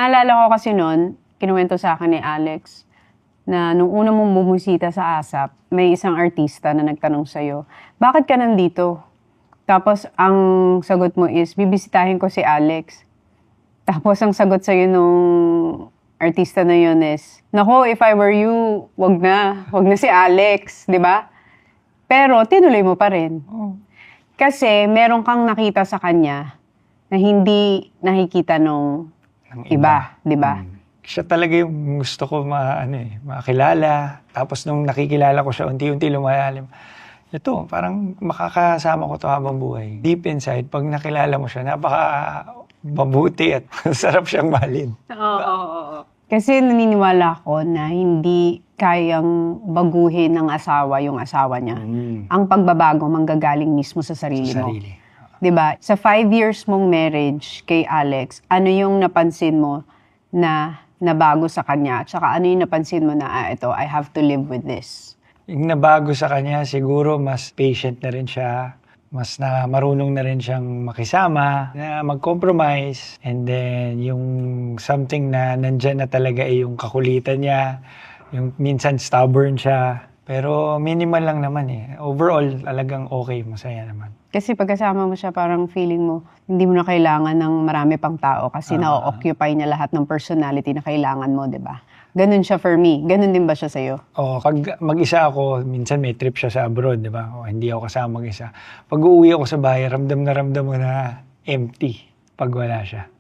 Naalala ko kasi no'n, kinuwento sa akin ni Alex, na nung una mong bumusita sa ASAP, may isang artista na nagtanong sa'yo, "Bakit ka nandito?" Tapos ang sagot mo is, "Bibisitahin ko si Alex." Tapos ang sagot sa'yo nung artista na yun is, "Nako, if I were you, wag na si Alex," 'di ba? Pero tinuloy mo pa rin. Kasi meron kang nakita sa kanya na hindi nakikita nung Ng iba, 'di ba? Siya talaga yung gusto ko makilala. Tapos nung nakikilala ko siya, unti-unti lumalalim. Ito, parang makakasama ko to habang buhay. Deep inside, pag nakilala mo siya, mabuti at sarap siyang mahalin. Oo. Kasi naniniwala ako na hindi kayang baguhin ng asawa yung asawa niya. Ang pagbabago manggagaling mismo sa sarili mo. 'Di ba? Sa 5 years mong marriage kay Alex, ano yung napansin mo na nabago sa kanya? At saka ano yung napansin mo na, ito, I have to live with this? Yung nabago sa kanya, siguro mas patient na rin siya. Mas na marunong na rin siyang makisama, na mag-compromise. And then, yung something na nandyan na talaga yung kakulitan niya. Yung minsan stubborn siya. Pero minimal lang naman eh. Overall, talagang okay, masaya naman. Kasi pagkasama mo siya, parang feeling mo, hindi mo na kailangan ng marami pang tao kasi na-occupy niya lahat ng personality na kailangan mo, di ba? Ganun siya for me. Ganun din ba siya sa'yo? Oo, pag mag-isa ako, minsan may trip siya sa abroad, di ba? O, hindi ako kasama mag-isa. Pag uuwi ako sa bahay, ramdam ko na empty pag wala siya.